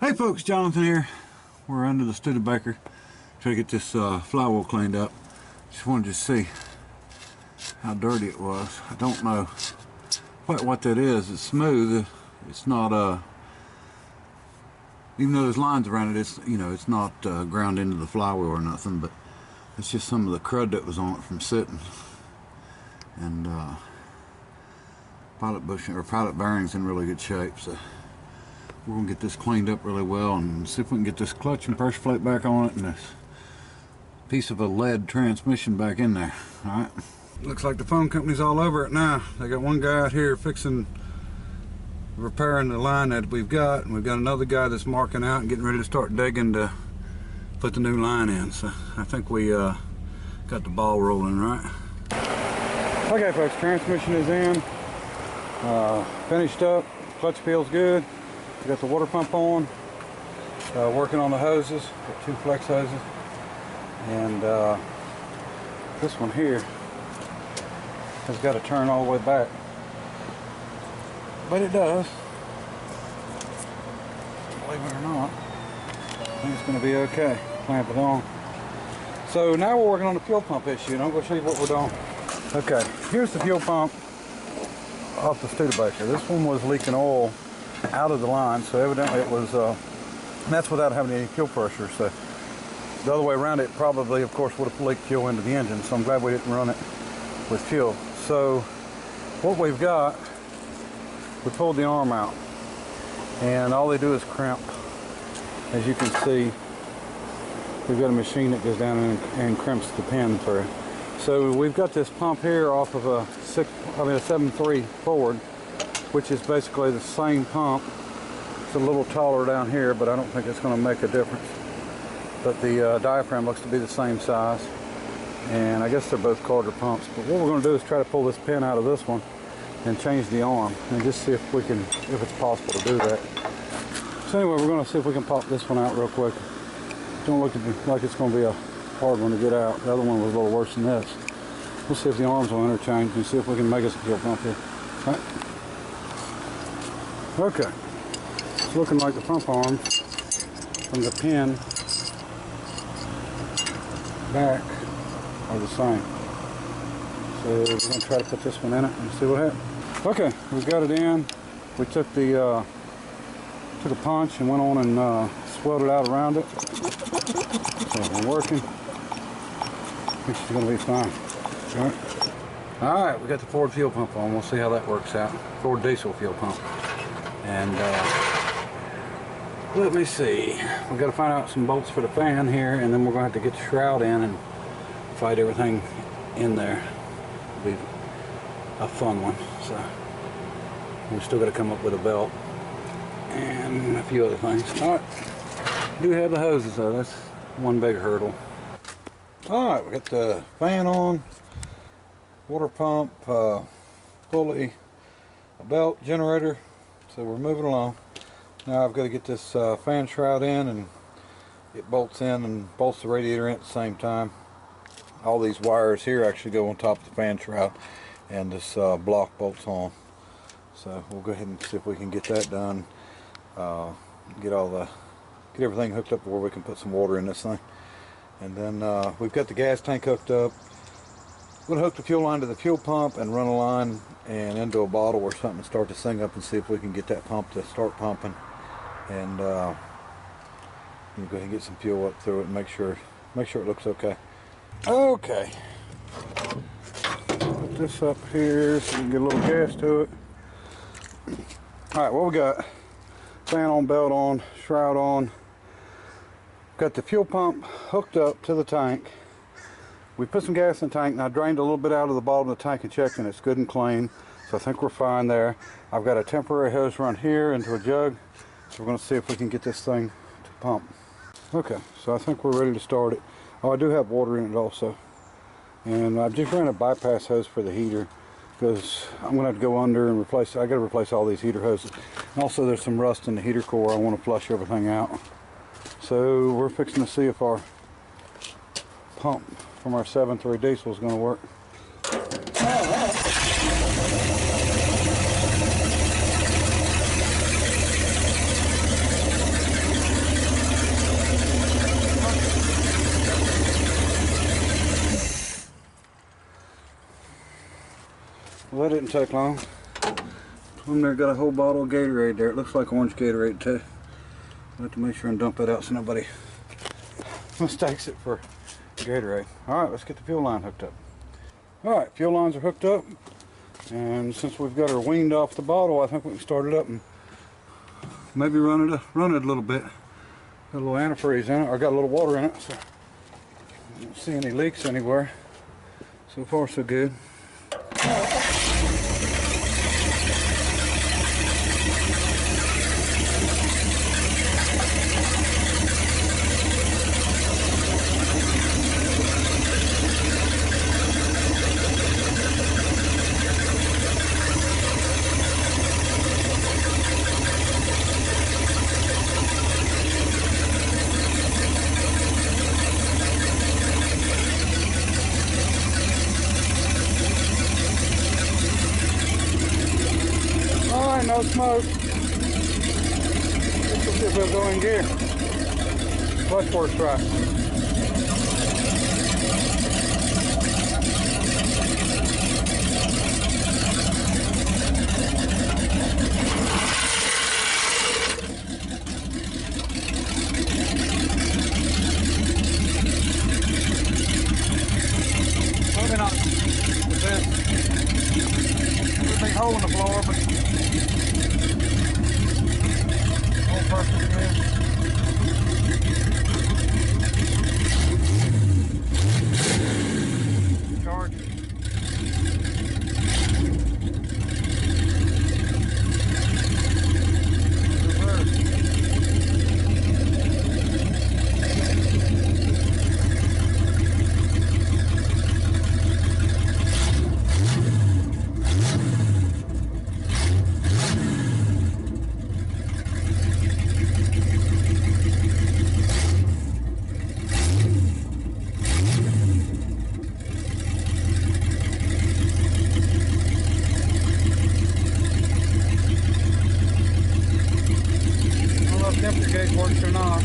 Hey folks, Jonathan here. We're under the Studebaker trying to get this flywheel cleaned up. Just wanted to see how dirty it was. I don't know quite what that is. It's smooth. It's not even though there's lines around it, it's not ground into the flywheel or nothing, but it's just some of the crud that was on it from sitting. And pilot bushing or pilot bearings in really good shape, so we're gonna get this cleaned up really well and see if we can get this clutch and pressure plate back on it and this piece of a lead transmission back in there. All right. Looks like the phone company's all over it now. They got one guy out here repairing the line that we've got, and we've got another guy that's marking out and getting ready to start digging to put the new line in. So I think we got the ball rolling, right? Okay folks, transmission is in, finished up, clutch feels good. We got the water pump on, working on the hoses, got 2 flex hoses, and this one here has got to turn all the way back, but it does, believe it or not. I think it's going to be okay. Clamp it on. So now we're working on the fuel pump issue, and I'm going to show you what we're doing. Okay, here's the fuel pump off the Studebaker. This one was leaking oil out of the line, so evidently it was, and that's without having any fuel pressure. So the other way around, it probably, of course, would have leaked fuel into the engine. So I'm glad we didn't run it with fuel. So what we've got, we pulled the arm out, and all they do is crimp. As you can see, we've got a machine that goes down and crimps the pin through. So we've got this pump here off of a 7.3 Ford, which is basically the same pump. It's a little taller down here, but I don't think it's going to make a difference. But the diaphragm looks to be the same size, and I guess they're both Carter pumps. But what we're going to do is try to pull this pin out of this one and change the arm, and just see if it's possible to do that. So anyway, we're going to see if we can pop this one out real quick. Don't look like it's going to be a hard one to get out. The other one was a little worse than this. We'll see if the arms will interchange and see if we can make us a fuel pump here. All right. Okay, it's looking like the pump arms from the pin back are the same. So we're going to try to put this one in it and see what happens. Okay, we've got it in. We took a punch and went on and swelled it out around it. So we're working. I think it's going to be fine. All right, we got the Ford fuel pump on. We'll see how that works out. Ford diesel fuel pump. And let me see. We've got to find out some bolts for the fan here, and then we're going to have to get the shroud in and fight everything in there. It'll be a fun one. So we still got to come up with a belt and a few other things. All right. Do have the hoses though. That's one big hurdle. All right, we got the fan on, water pump, pulley, a belt, generator. So we're moving along. Now I've got to get this fan shroud in, and it bolts in and bolts the radiator in at the same time. All these wires here actually go on top of the fan shroud, and this block bolts on. So we'll go ahead and see if we can get that done. Get everything hooked up where we can put some water in this thing. And then we've got the gas tank hooked up. We're going to hook the fuel line to the fuel pump and run a line and into a bottle or something and start this thing up and see if we can get that pump to start pumping. And we'll go ahead and get some fuel up through it and make sure it looks okay. Okay. Put this up here so we can get a little gas to it. Alright, what we got? Fan on, belt on, shroud on. Got the fuel pump hooked up to the tank. We put some gas in the tank, and I drained a little bit out of the bottom of the tank and checked, and it's good and clean. So I think we're fine there. I've got a temporary hose run here into a jug. So we're going to see if we can get this thing to pump. Okay, so I think we're ready to start it. Oh, I do have water in it also. And I've just ran a bypass hose for the heater, because I'm going to have to go under and replace, I got to replace all these heater hoses. And also there's some rust in the heater core. I want to flush everything out. So we're fixing to see if our pump from our 7.3 diesel is going to work. Well, that didn't take long. One there got a whole bottle of Gatorade there. It looks like orange Gatorade too. I have to make sure and dump that out so nobody mistakes it for Gatorade. Alright, let's get the fuel line hooked up. Alright, fuel lines are hooked up. And since we've got her weaned off the bottle, I think we can start it up and maybe run it a little bit. Got a little antifreeze in it, or got a little water in it, so I don't see any leaks anywhere. So far so good. No smoke. Let's see if it'll go in gear. Clutch works right. Maybe not the best. There's a big hole in the floor, but perfect, man. Charge. Temperature gauge works or not.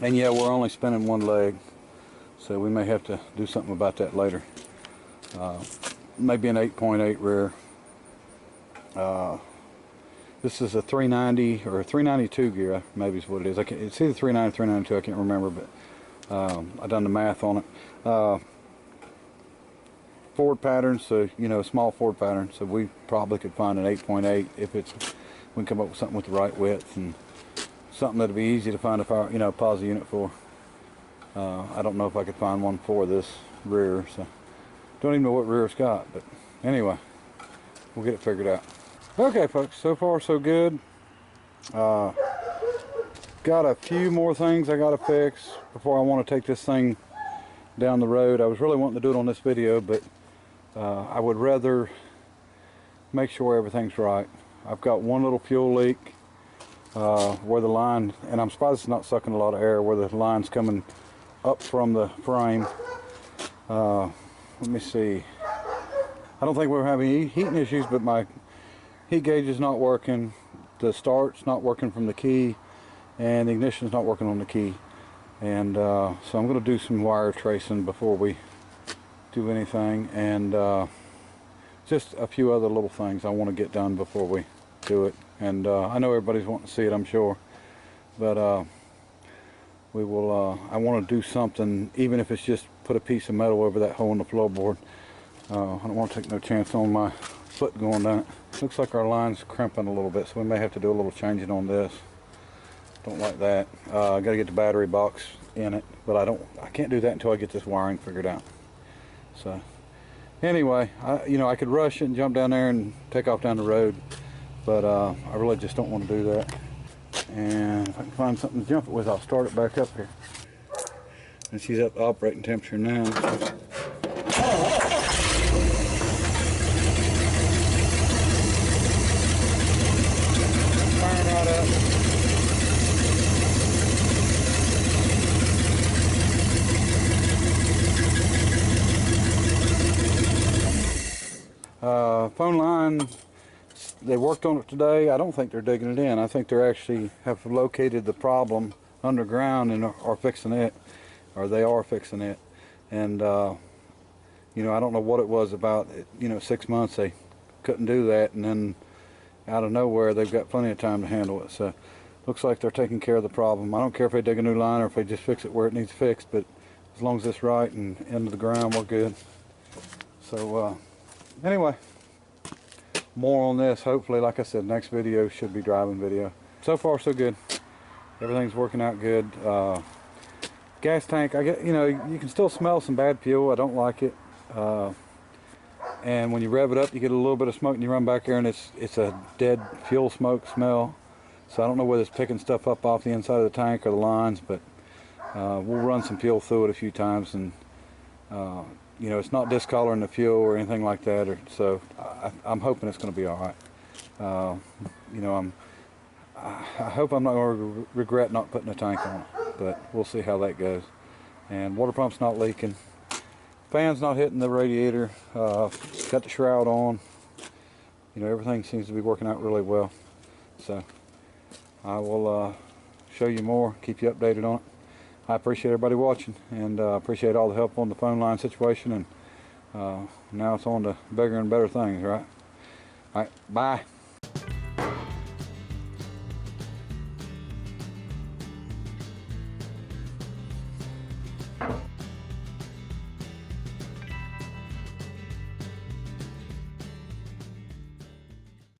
And yeah, we're only spinning one leg. So we may have to do something about that later. Maybe an 8.8 rear. This is a 390 or a 392 gear, maybe is what it is. It's either 390 or 392, I can't remember, but I've done the math on it. Ford pattern, so you know, small Ford pattern, so we probably could find an 8.8 if we can come up with something with the right width and something that'd be easy to find a power, you know, positive unit for. I don't know if I could find one for this rear, so don't even know what rear it's got, but anyway, we'll get it figured out. Okay folks, so far so good. Got a few more things I gotta fix before I want to take this thing down the road. I was really wanting to do it on this video, but I would rather make sure everything's right. I've got one little fuel leak where the line, and I'm surprised it's not sucking a lot of air, where the line's coming up from the frame. Let me see. I don't think we're having any heating issues, but my heat gauge is not working. The start's not working from the key, and the ignition's not working on the key. And so I'm going to do some wire tracing before we do anything, and just a few other little things I want to get done before we do it. And I know everybody's wanting to see it, I'm sure, but we will. I want to do something, even if it's just put a piece of metal over that hole in the floorboard. I don't want to take no chance on my foot going down it. Looks like our line's crimping a little bit, so we may have to do a little changing on this. Don't like that. I got to get the battery box in it, but I can't do that until I get this wiring figured out. So anyway, you know, I could rush it and jump down there and take off down the road, but I really just don't want to do that. And if I can find something to jump it with, I'll start it back up here. And she's at the operating temperature now. Firing right up. phone line, they worked on it today. I don't think they're digging it in. I think they're actually have located the problem underground and are fixing it, or they are fixing it. And you know, I don't know what it was about, you know, 6 months they couldn't do that, and then out of nowhere they've got plenty of time to handle it. So looks like they're taking care of the problem. I don't care if they dig a new line or if they just fix it where it needs fixed, but as long as it's right and into the ground, we're good. So anyway, more on this. Hopefully, like I said, next video should be driving video. So far so good. Everything's working out good. Gas tank, I get, you know, you can still smell some bad fuel. I don't like it. And when you rev it up, you get a little bit of smoke, and you run back there, and it's a dead fuel smoke smell. So I don't know whether it's picking stuff up off the inside of the tank or the lines, but we'll run some fuel through it a few times, and you know, it's not discoloring the fuel or anything like that, so I'm hoping it's going to be all right. You know, I hope I'm not going to regret not putting a tank on it, but we'll see how that goes. And water pump's not leaking. Fan's not hitting the radiator. Got the shroud on. You know, everything seems to be working out really well. So I will show you more, keep you updated on it. I appreciate everybody watching, and appreciate all the help on the phone line situation, and now it's on to bigger and better things, right? All right, bye.